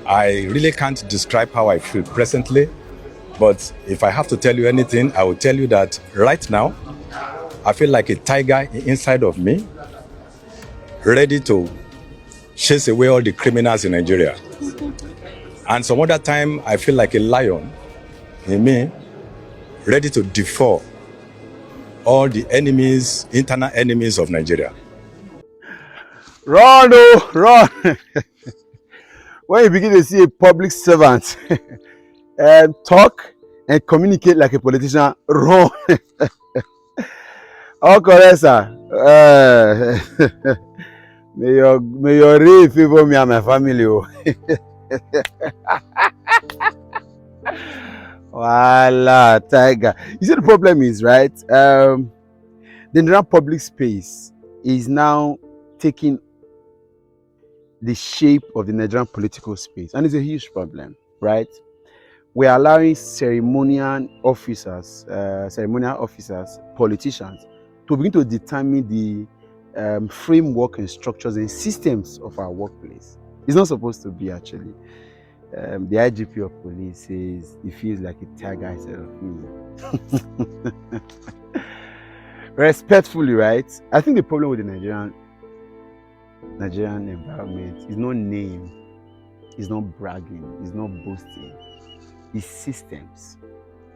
I really can't describe how I feel presently, but if I have to tell you anything, I will tell you that right now, I feel like a tiger inside of me, ready to chase away all the criminals in Nigeria. And some other time, I feel like a lion in me, ready to devour all the enemies, internal enemies of Nigeria. Run, oh, run! When you begin to see a public servant and talk and communicate like a politician, run. All correct, sir. May your rain favor me and my family. Oh. Voila, tiger. You see, the problem is, right? The Nigerian public space is now taking the shape of the Nigerian political space, and it's a huge problem, right? We're allowing ceremonial officers, politicians, to begin to determine the framework and structures and systems of our workplace. It's not supposed to be, actually. The IGP of Police says he feels like a tiger instead of me. Respectfully, right? I think the problem with the Nigerian environment is not name, it's not bragging, it's not boasting. It's systems.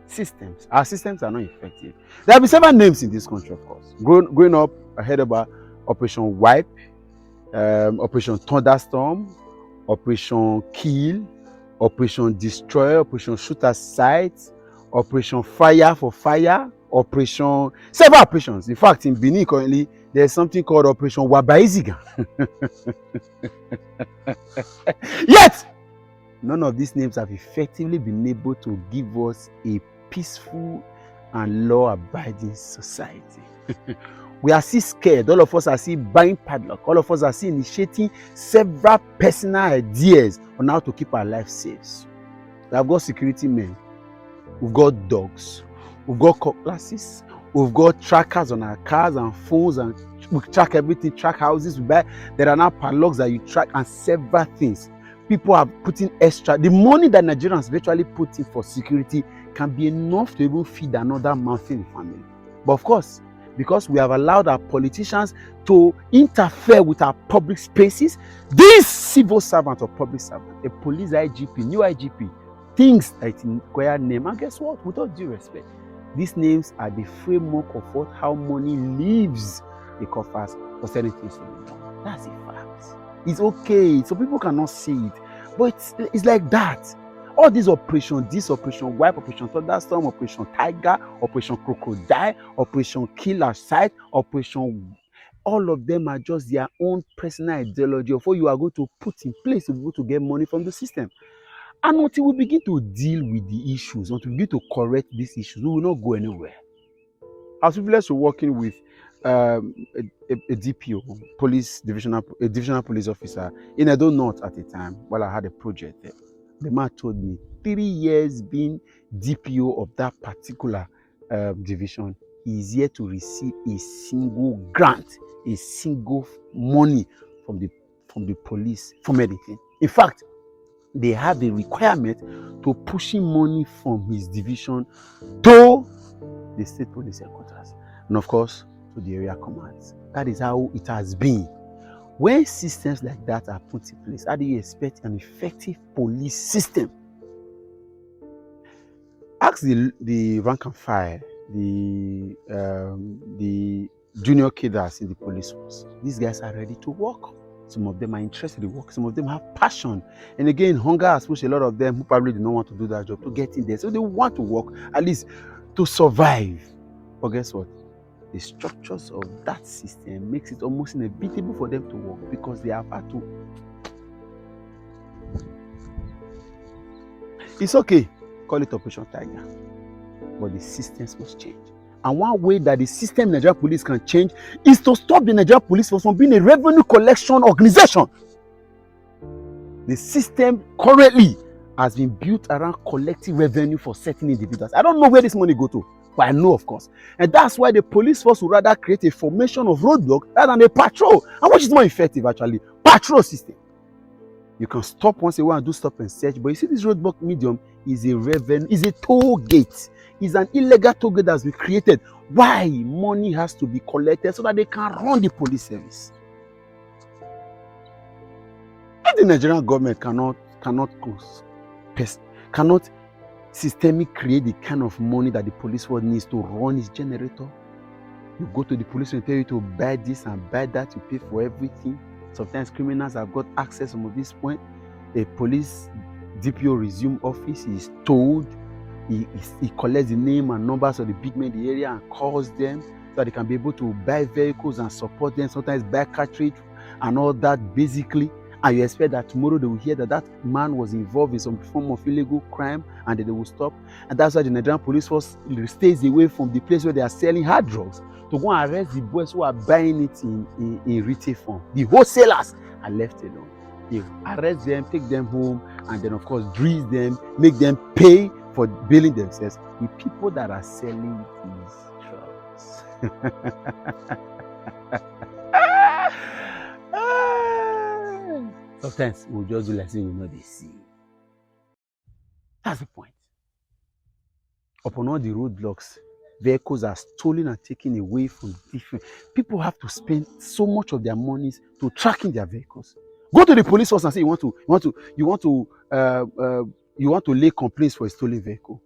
Systems. Our systems are not effective. There have been several names in this country, of course. Growing up, I heard about Operation Wipe, Operation Thunderstorm, Operation Kill, Operation Destroy, Operation Shoot Aside, Operation Fire for Fire, several operations. In fact, in Benin currently, there's something called Operation Wabaiziga. Yet, none of these names have effectively been able to give us a peaceful and law-abiding society. We are still scared. All of us are still buying padlock. All of us are still initiating several personal ideas on how to keep our life safe. We have got security men. We've got dogs. We've got cutlasses. We've got trackers on our cars and phones, and we track everything, track houses we buy. There are now padlocks that you track and several things. People are putting extra. The money that Nigerians virtually put in for security can be enough to even feed another month in the family. But of course, because we have allowed our politicians to interfere with our public spaces, this civil servant or public servant, a police IGP, new IGP, thinks that it requires name. And guess what? With all due respect, these names are the framework of how money leaves the coffers for certain things to be done. That's a fact. It's okay. So people cannot see it. But it's like that. All these operations, this Operation Wipe, Operation Thunderstorm, Operation Tiger, Operation Crocodile, Operation Killer Sight, Operation, all of them are just their own personal ideology of what you are going to put in place to be able to get money from the system. And until we begin to deal with the issues, until we begin to correct these issues, we will not go anywhere. I was privileged to working with a DPO, a divisional police officer in Edo North at the time while I had a project there. The man told me 3 years being DPO of that particular division, he is yet to receive a single grant, a single money from the police, from anything. In fact, they have a requirement to pushing money from his division to the state police headquarters, and of course to the area commands. That is how it has been. When systems like that are put in place, how do you expect an effective police system? Ask the rank and file, the junior cadres in the police force. These guys are ready to work. Some of them are interested in work. Some of them have passion. And again, hunger has pushed a lot of them who probably do not want to do that job to get in there. So they want to work, at least to survive. But guess what? The structures of that system makes it almost inevitable for them to work because they have had to. It's okay, call it Operation Tiger, but the systems must change. And one way that the system Nigeria Police can change is to stop the Nigeria Police Force from being a revenue collection organization. The system currently has been built around collecting revenue for certain individuals. I don't know where this money go to, but I know, of course. And that's why the police force would rather create a formation of roadblock rather than a patrol. And which is more effective, actually? Patrol system. You can stop once in a while and do stop and search. But you see, this roadblock medium is a revenue, is a toll gate. It's an illegal toll gate that's been created. Why? Money has to be collected so that they can run the police service. If the Nigerian government cannot systemically create the kind of money that the police world needs to run its generator, you go to the police and tell you to buy this and buy that, you pay for everything. Sometimes criminals have got access from this point. A police DPO resume office, he is told, he collects the name and numbers of the big men in the area and calls them so that they can be able to buy vehicles and support them, sometimes buy cartridge and all that basically. And you expect that tomorrow they will hear that that man was involved in some form of illegal crime and that they will stop. And that's why the Nigerian police force stays away from the place where they are selling hard drugs to go and arrest the boys who are buying it in retail form. The wholesalers are left alone. They arrest them, take them home, and then of course grease them, make them pay for billing themselves. The people that are selling these drugs. Sometimes we'll just do like saying we know they see. That's the point. Upon all the roadblocks, vehicles are stolen and taken away from different people. Have to spend so much of their monies to tracking their vehicles. Go to the police force and say you want to lay complaints for a stolen vehicle.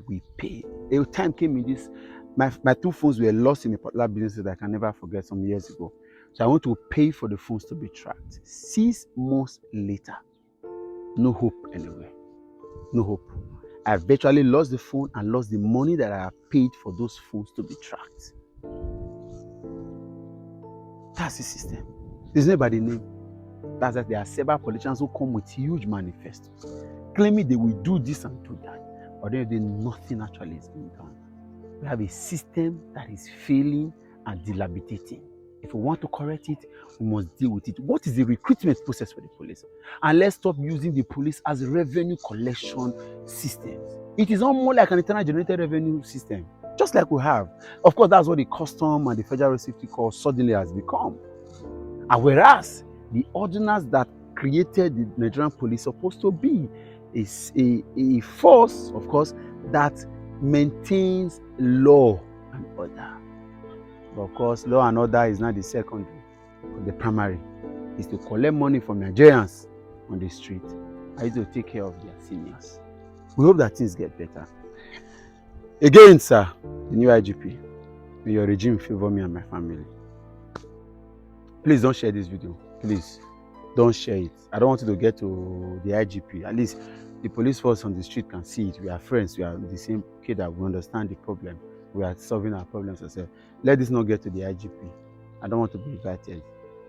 We pay. A time came in this. My two phones were lost in a particular business that I can never forget some years ago. So I want to pay for the phones to be tracked. 6 months later, no hope anywhere. No hope. I virtually lost the phone and lost the money that I have paid for those phones to be tracked. That's the system. There's nobody name. That's that there are several politicians who come with huge manifestos, claiming they will do this and do that, but then nothing actually is being done. We have a system that is failing and dilapidating. If we want to correct it, we must deal with it. What is the recruitment process for the police? And let's stop using the police as a revenue collection system. It is not more like an internal generated revenue system, just like we have. Of course, that's what the custom and the federal safety corps suddenly has become. And whereas the ordinance that created the Nigerian police is supposed to be is a force, of course, that maintains law and order. But of course, law and order is not the secondary. The primary is to collect money from Nigerians on the street and to take care of their seniors. We hope that things get better. Again, sir, the new IGP, may your regime favor me and my family. Please don't share this video. Please don't share it. I don't want you to get to the IGP. At least the police force on the street can see it. We are friends. We are the same kid that we understand the problem. We are solving our problems ourselves. Let this not get to the IGP. I don't want to be invited.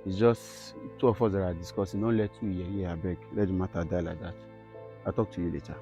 It's just two of us that are discussing. Don't let you hear, I beg. Let the matter die like that. I'll talk to you later.